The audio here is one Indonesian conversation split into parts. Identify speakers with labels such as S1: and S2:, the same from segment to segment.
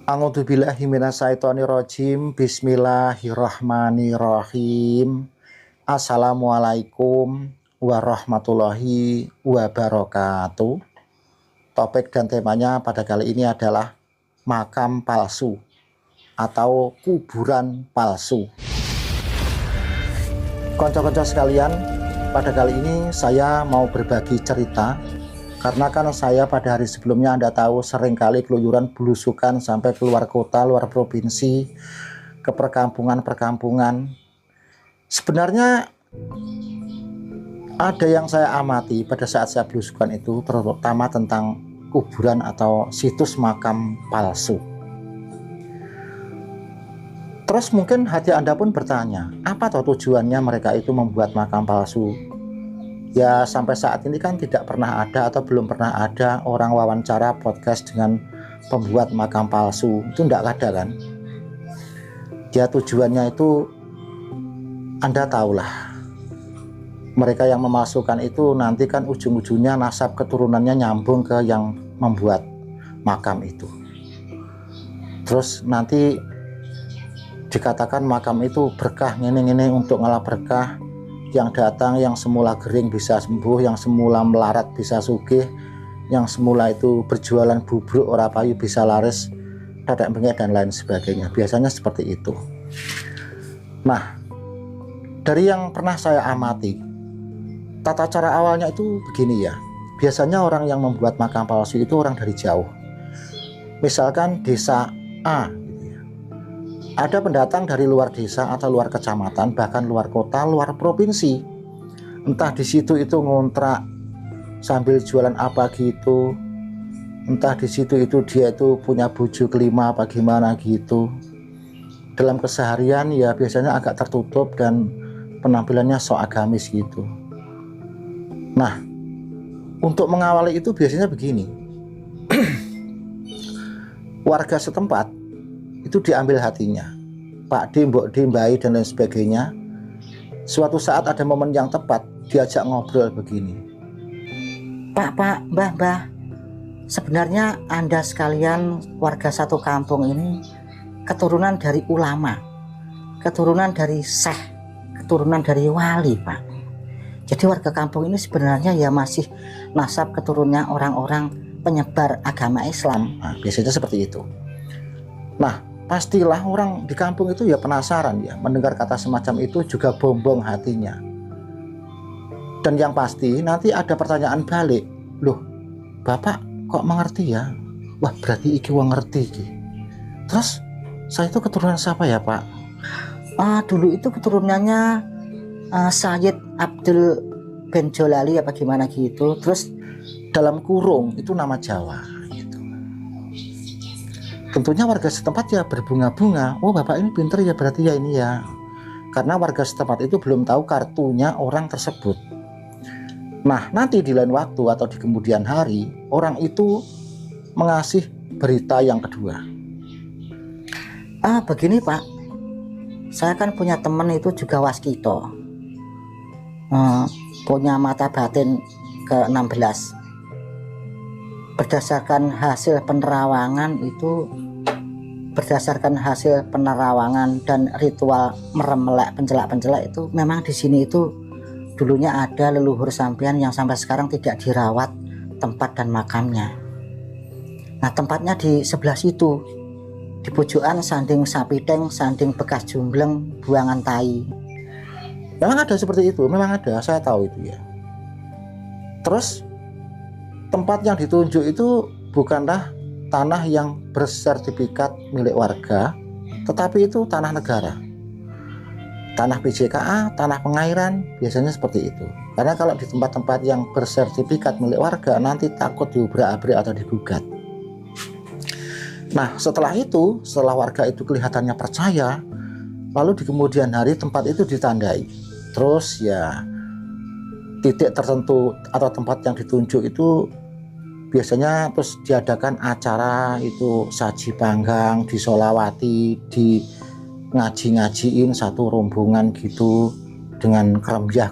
S1: A'udzubillahi minasyaitonirrajim. Bismillahirrahmanirrahim. Assalamualaikum warahmatullahi wabarakatuh. Topik dan temanya pada kali ini adalah makam palsu atau kuburan palsu. Konco-konco sekalian, pada kali ini saya mau berbagi cerita. Karena kan saya pada hari sebelumnya Anda tahu seringkali keluyuran belusukan sampai keluar kota, luar provinsi, ke perkampungan-perkampungan. Sebenarnya ada yang saya amati pada saat saya belusukan itu, terutama tentang kuburan atau situs makam palsu. Terus mungkin hati Anda pun bertanya, apa tujuannya mereka itu membuat makam palsu? Ya sampai saat ini kan tidak pernah ada atau belum pernah ada orang wawancara podcast dengan pembuat makam palsu. Itu tidak ada kan. Dia tujuannya itu Anda tahulah. Mereka yang memalsukan itu nanti kan ujung-ujungnya nasab keturunannya nyambung ke yang membuat makam itu. Terus nanti dikatakan makam itu berkah ngene-ngene untuk ngalah berkah. Yang datang yang semula kering bisa sembuh, yang semula melarat bisa sugih, yang semula itu berjualan bubruk ora payu bisa laris, dadak bengek dan lain sebagainya. Biasanya seperti itu. Nah, dari yang pernah saya amati, tata cara awalnya itu begini ya. Biasanya orang yang membuat makam palsu itu orang dari jauh. Misalkan desa A, ada pendatang dari luar desa atau luar kecamatan, bahkan luar kota, luar provinsi. Entah di situ itu ngontrak sambil jualan apa gitu. Entah di situ itu dia itu punya bojo kelima apa gimana gitu. Dalam keseharian ya biasanya agak tertutup dan penampilannya sok agamis gitu. Nah, untuk mengawali itu biasanya begini. Warga setempat itu diambil hatinya, Pak D, Mbok D, Mbak I, dan lain sebagainya. Suatu saat ada momen yang tepat diajak ngobrol begini, Pak, Mbah, sebenarnya Anda sekalian warga satu kampung ini keturunan dari ulama, keturunan dari syekh, keturunan dari wali, Pak. Jadi warga kampung ini sebenarnya ya masih nasab keturunannya orang-orang penyebar agama Islam. Nah, biasanya seperti itu. Nah, pastilah orang di kampung itu ya penasaran ya, mendengar kata semacam itu juga bombong hatinya. Dan yang pasti nanti ada pertanyaan balik, loh Bapak kok mengerti ya? Wah berarti iki wong ngerti iki. Terus saya itu keturunan siapa ya Pak? Dulu itu keturunannya Sayyid Abdul bin Jolali apa gimana gitu. Terus dalam kurung itu nama Jawa. Tentunya warga setempat ya berbunga-bunga. Oh bapak ini pinter ya berarti ya ini ya. Karena warga setempat itu belum tahu kartunya orang tersebut. Nah nanti di lain waktu atau di kemudian hari, orang itu mengasih berita yang kedua. Begini Pak, saya kan punya teman itu juga waskito, punya mata batin ke-16. Berdasarkan hasil penerawangan dan ritual meremelek pencelak-pencelak itu memang di sini itu dulunya ada leluhur sampean yang sampai sekarang tidak dirawat tempat dan makamnya. Nah tempatnya di sebelah situ, di pojokan sanding sapiteng, sanding bekas jumbleng, buangan tai. Memang ada seperti itu, memang ada, saya tahu itu ya. Terus tempat yang ditunjuk itu bukanlah tanah yang bersertifikat milik warga, tetapi itu tanah negara, tanah PJKA, tanah pengairan, biasanya seperti itu. Karena kalau di tempat-tempat yang bersertifikat milik warga nanti takut diubrak-abrik atau digugat. Nah setelah itu, setelah warga itu kelihatannya percaya, lalu di kemudian hari tempat itu ditandai. Terus ya titik tertentu atau tempat yang ditunjuk itu biasanya terus diadakan acara itu saji panggang, disolawati, di ngaji-ngajiin satu rombongan gitu dengan kremjah.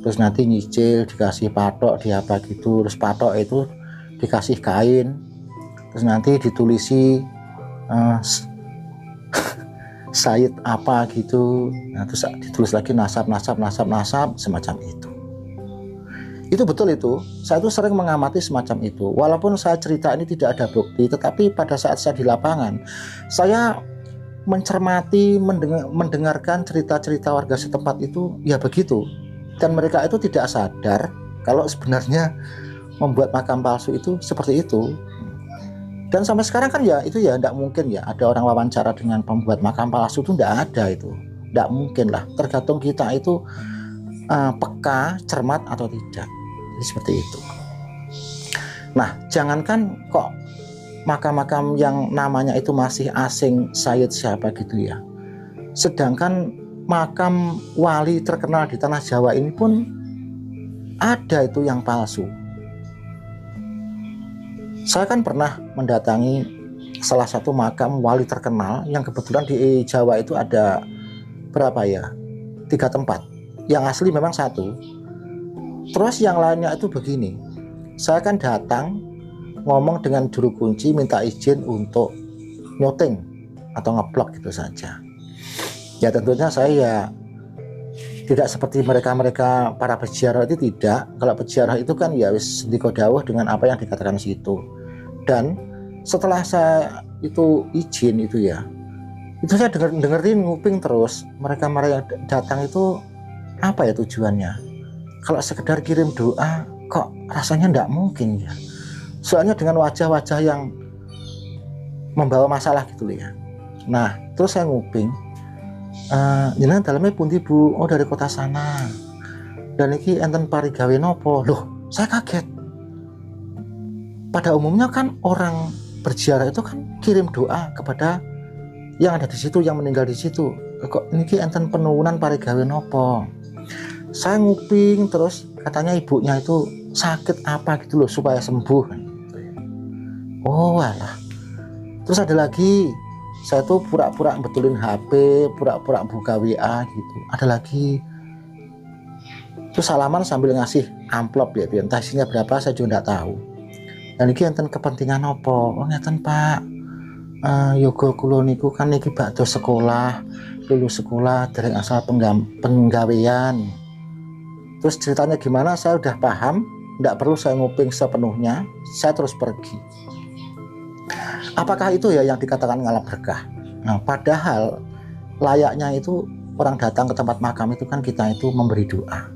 S1: Terus nanti nyicil dikasih patok di apa gitu, terus patok itu dikasih kain, terus nanti ditulisi Said apa gitu, nah, terus ditulis lagi nasab semacam itu. Itu betul itu. Saya itu sering mengamati semacam itu. Walaupun saya cerita ini tidak ada bukti, tetapi pada saat saya di lapangan, saya mencermati, mendengarkan cerita-cerita warga setempat itu, ya begitu. Dan mereka itu tidak sadar kalau sebenarnya membuat makam palsu itu seperti itu. Dan sampai sekarang kan ya itu ya tidak mungkin ya ada orang wawancara dengan pembuat makam palsu, itu tidak ada itu. Tidak mungkin lah. Tergantung kita itu peka, cermat atau tidak. Jadi seperti itu. Nah, jangankan kok makam-makam yang namanya itu masih asing, Sayyid siapa gitu ya. Sedangkan makam wali terkenal di tanah Jawa ini pun ada itu yang palsu. Saya kan pernah mendatangi salah satu makam wali terkenal yang kebetulan di Jawa itu ada berapa ya? 3 tempat. Yang asli memang 1. Terus yang lainnya itu begini. Saya kan datang ngomong dengan juru kunci minta izin untuk nyuting atau ngeblok gitu saja. Ya tentunya saya ya tidak seperti mereka para peziarah itu tidak. Kalau peziarah itu kan ya wis dikodawuh dengan apa yang dikatakan situ. Dan setelah saya itu izin itu ya, itu saya dengerin nguping terus. Mereka yang datang itu apa ya tujuannya? Kalau sekedar kirim doa kok rasanya tidak mungkin ya. Soalnya dengan wajah-wajah yang membawa masalah gitu ya. Nah terus saya nguping, jenengan dalamnya pundi Bu? Oh dari kota sana. Dan iki enten parigawe nopo? Loh, saya kaget. Pada umumnya kan orang berziarah itu kan kirim doa kepada yang ada di situ, yang meninggal di situ. Kok niki enten penurunan parigawe nopo? Saya nguping terus katanya ibunya itu sakit apa gitu loh supaya sembuh. Oh alah. Terus ada lagi, saya tuh pura-pura betulin HP, pura-pura buka WA gitu. Ada lagi, terus salaman sambil ngasih amplop ya, entah isinya berapa saya juga tidak tahu. Dan ini enten kepentingan apa? Oh ngeten Pak, yoga kula niku kan niki bakdo sekolah, lulus sekolah dari asal penggawean. Terus ceritanya gimana? Saya udah paham, tidak perlu saya nguping sepenuhnya. Saya terus pergi. Apakah itu ya yang dikatakan ngalap berkah? Nah, padahal layaknya itu orang datang ke tempat makam itu kan kita itu memberi doa.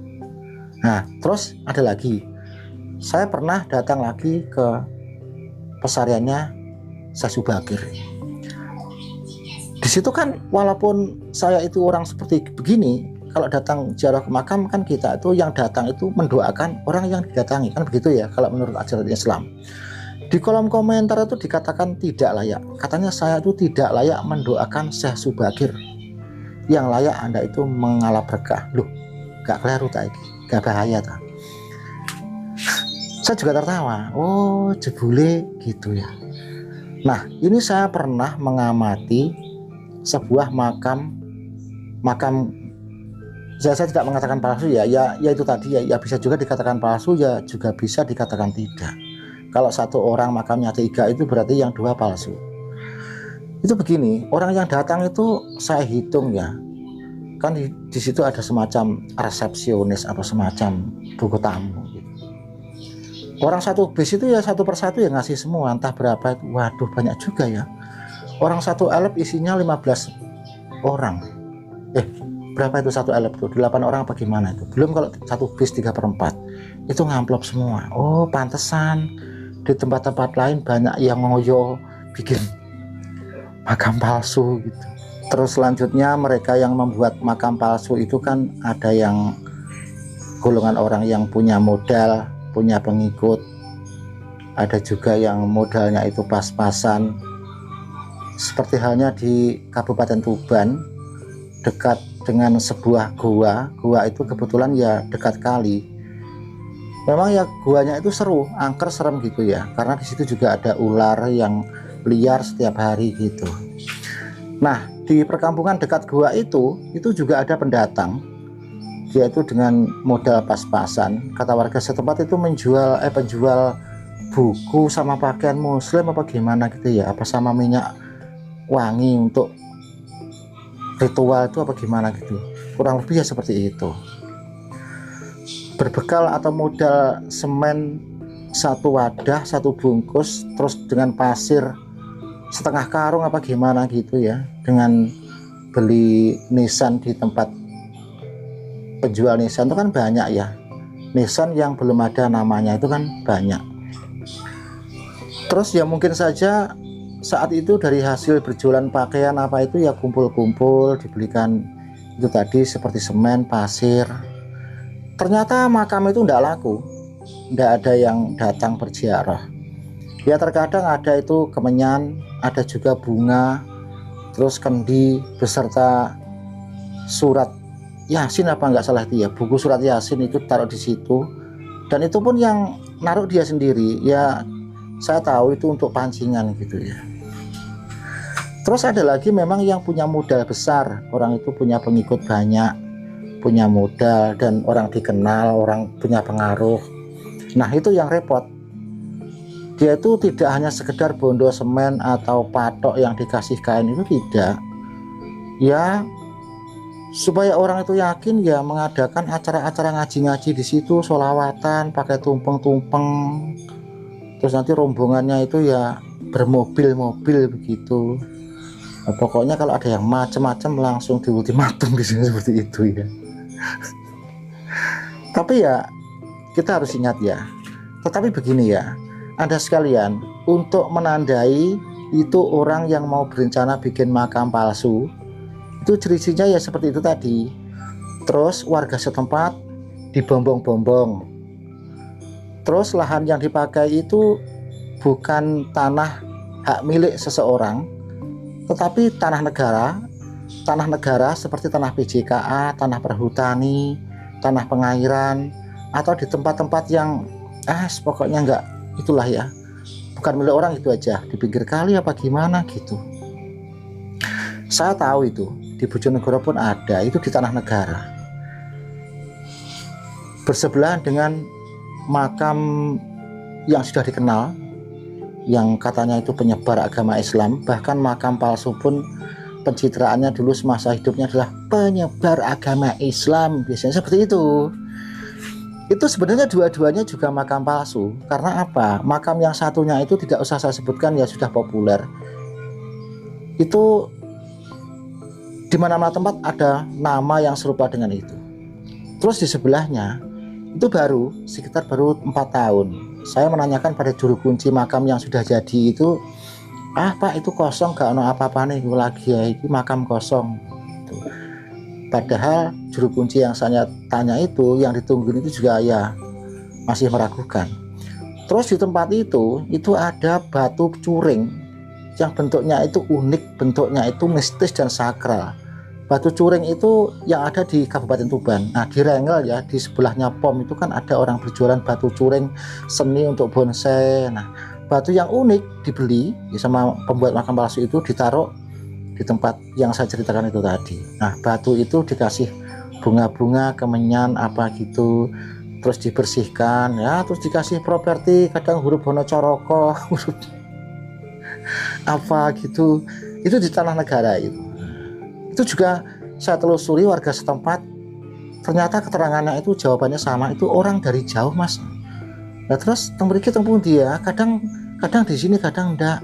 S1: Nah, terus ada lagi. Saya pernah datang lagi ke pesariannya Syekh Subakir. Di situ kan walaupun saya itu orang seperti begini, kalau datang ziarah ke makam kan kita itu yang datang itu mendoakan orang yang didatangi, kan begitu ya kalau menurut ajaran Islam. Di kolom komentar itu dikatakan tidak layak. Katanya saya itu tidak layak mendoakan Syekh Subakir. Yang layak Anda itu mengalap berkah. Loh, gak keliru tak, gak bahaya tak. Saya juga tertawa. Oh, jebule gitu ya. Nah, ini saya pernah mengamati sebuah makam. Saya tidak mengatakan palsu ya itu tadi ya bisa juga dikatakan palsu, ya juga bisa dikatakan tidak. Kalau satu orang makamnya 3 itu berarti yang 2 palsu. Itu begini, orang yang datang itu saya hitung ya, kan di situ ada semacam resepsionis atau semacam buku tamu gitu. Orang satu bis itu ya satu persatu ya ngasih semua, entah berapa itu. Waduh banyak juga ya. Orang satu elep isinya 15 orang. Berapa itu satu elep tuh? 8 orang apa gimana itu? Belum kalau satu bis 3/4 itu ngamplop semua. Oh pantesan di tempat-tempat lain banyak yang ngoyo bikin makam palsu gitu. Terus selanjutnya mereka yang membuat makam palsu itu kan ada yang golongan orang yang punya modal, punya pengikut, ada juga yang modalnya itu pas-pasan. Seperti halnya di Kabupaten Tuban, dekat dengan sebuah gua itu kebetulan ya dekat kali. Memang ya guanya itu seru, angker, serem gitu ya, karena di situ juga ada ular yang liar setiap hari gitu. Nah di perkampungan dekat gua itu juga ada pendatang, dia itu dengan modal pas-pasan. Kata warga setempat itu penjual buku sama pakaian muslim apa gimana gitu ya, apa sama minyak wangi untuk ritual itu apa gimana gitu, kurang lebih ya seperti itu. Berbekal atau modal semen satu wadah, satu bungkus, terus dengan pasir setengah karung apa gimana gitu ya, dengan beli nisan di tempat penjual nisan itu kan banyak ya, nisan yang belum ada namanya itu kan banyak. Terus ya mungkin saja saat itu dari hasil berjualan pakaian apa itu ya kumpul-kumpul dibelikan itu tadi seperti semen, pasir. Ternyata makam itu tidak laku, tidak ada yang datang berziarah. Ya terkadang ada itu kemenyan, ada juga bunga, terus kendi beserta surat Yasin apa nggak salah itu ya, buku surat Yasin itu taruh di situ, dan itu pun yang naruh dia sendiri ya. Saya tahu itu untuk pancingan gitu ya. Terus ada lagi memang yang punya modal besar, orang itu punya pengikut banyak, punya modal dan orang dikenal, orang punya pengaruh. Nah itu yang repot, dia itu tidak hanya sekedar bondo semen atau patok yang dikasih kain, itu tidak ya. Supaya orang itu yakin ya mengadakan acara-acara ngaji-ngaji di situ, sholawatan pakai tumpeng-tumpeng, terus nanti rombongannya itu ya bermobil-mobil begitu. Nah, pokoknya kalau ada yang macam-macam langsung di ultimatum di sini seperti itu ya. Tapi ya kita harus ingat ya. Tetapi begini ya, Anda sekalian, untuk menandai itu orang yang mau berencana bikin makam palsu, itu ciri-cirinya ya seperti itu tadi. Terus warga setempat dibombong-bombong. Terus lahan yang dipakai itu bukan tanah hak milik seseorang, tetapi tanah negara. Tanah negara seperti tanah PJKA, tanah perhutani, tanah pengairan, atau di tempat-tempat yang pokoknya enggak, itulah ya, bukan milik orang itu aja, di pinggir kali apa gimana gitu. Saya tahu itu di Bojonegoro pun ada, itu di tanah negara, bersebelahan dengan makam yang sudah dikenal, yang katanya itu penyebar agama Islam. Bahkan makam palsu pun pencitraannya dulu semasa hidupnya adalah penyebar agama Islam, biasanya seperti itu. Itu sebenarnya dua-duanya juga makam palsu. Karena apa? Makam yang satunya itu tidak usah saya sebutkan ya, sudah populer. Itu di mana-mana tempat ada nama yang serupa dengan itu. Terus di sebelahnya itu baru sekitar 4 tahun saya menanyakan pada juru kunci makam yang sudah jadi itu, Pak itu kosong, gak ada apa-apa nih lagi ya, itu makam kosong. Padahal juru kunci yang saya tanya itu, yang ditungguin itu juga ya masih meragukan. Terus di tempat itu ada batu curing yang bentuknya itu unik, bentuknya itu mistis dan sakral. Batu curing itu yang ada di Kabupaten Tuban. Nah di Rengel ya, di sebelahnya POM itu kan ada orang berjualan batu curing seni untuk bonsai. Nah batu yang unik dibeli sama pembuat makam palsu itu, ditaruh di tempat yang saya ceritakan itu tadi. Nah batu itu dikasih bunga-bunga, kemenyan apa gitu, terus dibersihkan ya, terus dikasih properti, kadang huruf Bono Coroko apa gitu, itu di tanah negara itu. Itu juga saya telusuri warga setempat, ternyata keterangannya itu jawabannya sama, itu orang dari jauh mas. Nah terus tempat tempuh dia kadang di sini kadang enggak,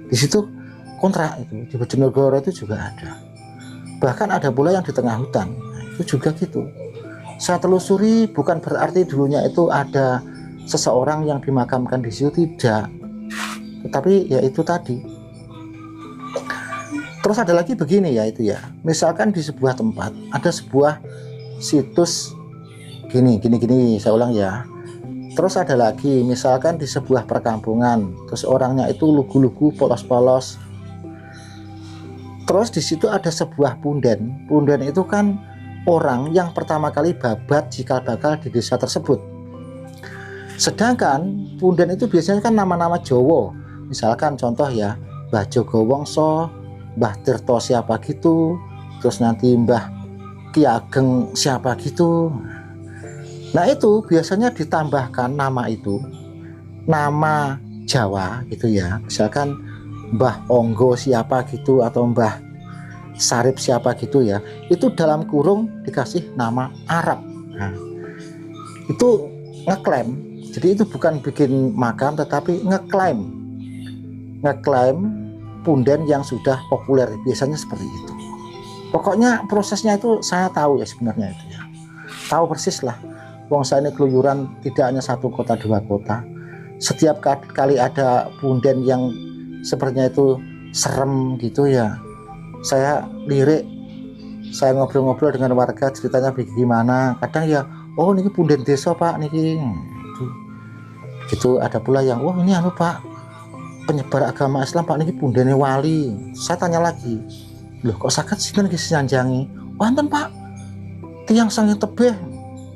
S1: di situ kontrak. Itu di Bojonegoro itu juga ada, bahkan ada pula yang di tengah hutan. Nah, itu juga gitu. Saya telusuri, bukan berarti dulunya itu ada seseorang yang dimakamkan di situ, tidak, tetapi ya itu tadi. Terus ada lagi begini ya, itu ya, misalkan di sebuah tempat ada sebuah situs gini, saya ulang ya. Terus ada lagi misalkan di sebuah perkampungan, terus orangnya itu lugu-lugu, polos-polos. Terus di situ ada sebuah punden. Punden itu kan orang yang pertama kali babat cikal bakal di desa tersebut. Sedangkan punden itu biasanya kan nama-nama Jawa. Misalkan contoh ya, Mbah Jogowongso, Mbah Tirto siapa gitu, terus nanti Mbah Ki Ageng siapa gitu. Nah itu biasanya ditambahkan nama itu nama Jawa gitu ya, misalkan Mbah Onggo siapa gitu atau Mbah Sarip siapa gitu ya, itu dalam kurung dikasih nama Arab. Nah, itu ngeklaim. Jadi itu bukan bikin makam tetapi ngeklaim punden yang sudah populer, biasanya seperti itu. Pokoknya prosesnya itu saya tahu ya, sebenarnya itu ya, tahu persis lah. Wong saya ini keluyuran tidak hanya satu kota, 2 kota. Setiap kali ada punden yang sepertinya itu serem gitu ya, saya lirik, saya ngobrol-ngobrol dengan warga, ceritanya bagaimana. Kadang ya, oh ini punden desa pak niki gitu. Ada pula yang, wah ini anu pak, penyebar agama Islam pak, niki pundene wali. Saya tanya lagi, loh kok sakit sih niki sanjangi? Wonten pak, tiang sange tebeh.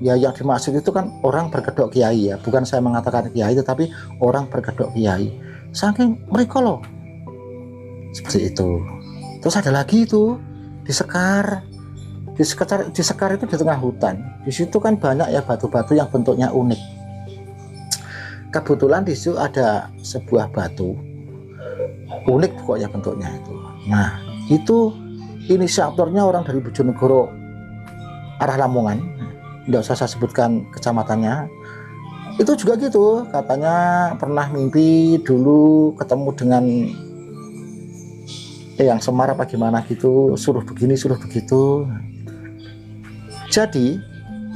S1: Ya yang dimaksud itu kan orang berkedok kiai ya, bukan saya mengatakan kiai, tetapi orang berkedok kiai. Saking mereka loh, seperti itu. Terus ada lagi itu di Sekar itu di tengah hutan. Di situ kan banyak ya batu-batu yang bentuknya unik. Kebetulan di situ ada sebuah batu unik pokoknya bentuknya itu. Nah, itu inisiatornya orang dari Bojonegoro arah Lamongan. Tidak usah saya sebutkan kecamatannya. Itu juga gitu, katanya pernah mimpi dulu ketemu dengan yang Semar apa gimana gitu, suruh begini suruh begitu. Jadi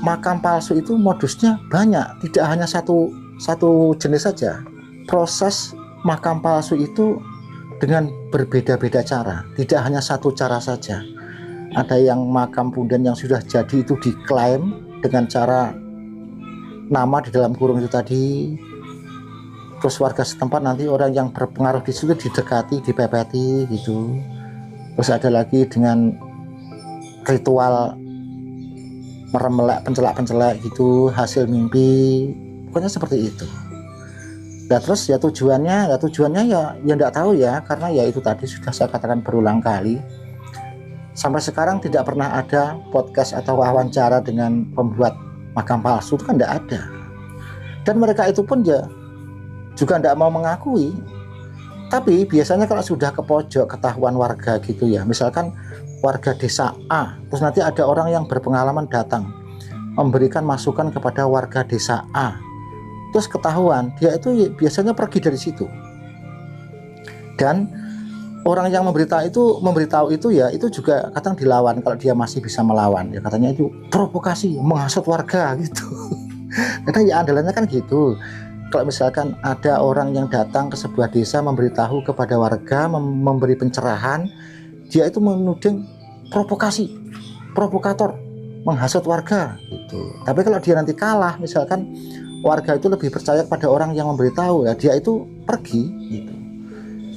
S1: makam palsu itu modusnya banyak, tidak hanya satu jenis saja. Proses makam palsu itu dengan berbeda-beda cara, tidak hanya satu cara saja. Ada yang makam punden yang sudah jadi itu diklaim dengan cara nama di dalam kurung itu tadi. Terus warga setempat nanti orang yang berpengaruh di situ didekati, dipepeti gitu. Terus ada lagi dengan ritual meremelek, pencelak gitu, hasil mimpi, pokoknya seperti itu. Nah terus ya tujuannya ya enggak tahu ya, karena ya itu tadi sudah saya katakan berulang kali. Sampai sekarang tidak pernah ada podcast atau wawancara dengan pembuat makam palsu, itu kan enggak ada. Dan mereka itu pun ya juga tidak mau mengakui. Tapi biasanya kalau sudah ke pojok ketahuan warga gitu ya, misalkan warga desa A, terus nanti ada orang yang berpengalaman datang memberikan masukan kepada warga desa A, terus ketahuan, dia itu biasanya pergi dari situ. Dan orang yang memberitahu itu ya, itu juga kadang dilawan kalau dia masih bisa melawan ya, katanya itu provokasi, menghasut warga gitu. Karena ya andalannya kan gitu. Kalau misalkan ada orang yang datang ke sebuah desa memberitahu kepada warga, memberi pencerahan, dia itu menuding provokasi, provokator, menghasut warga gitu. Tapi kalau dia nanti kalah, misalkan warga itu lebih percaya pada orang yang memberitahu, ya dia itu pergi gitu.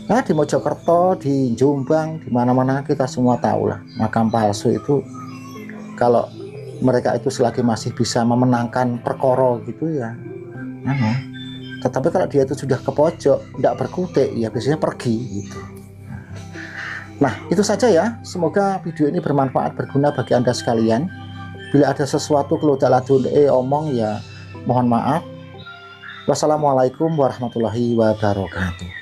S1: Nah di Mojokerto, di Jombang, di mana-mana kita semua tahu lah, makam palsu itu kalau mereka itu selagi masih bisa memenangkan perkara gitu ya. Tetapi kalau dia itu sudah ke pojok, tidak berkutik, ya biasanya pergi gitu. Nah itu saja ya, semoga video ini bermanfaat, berguna bagi Anda sekalian. Bila ada sesuatu kalau omong ya mohon maaf. Wassalamualaikum warahmatullahi wabarakatuh.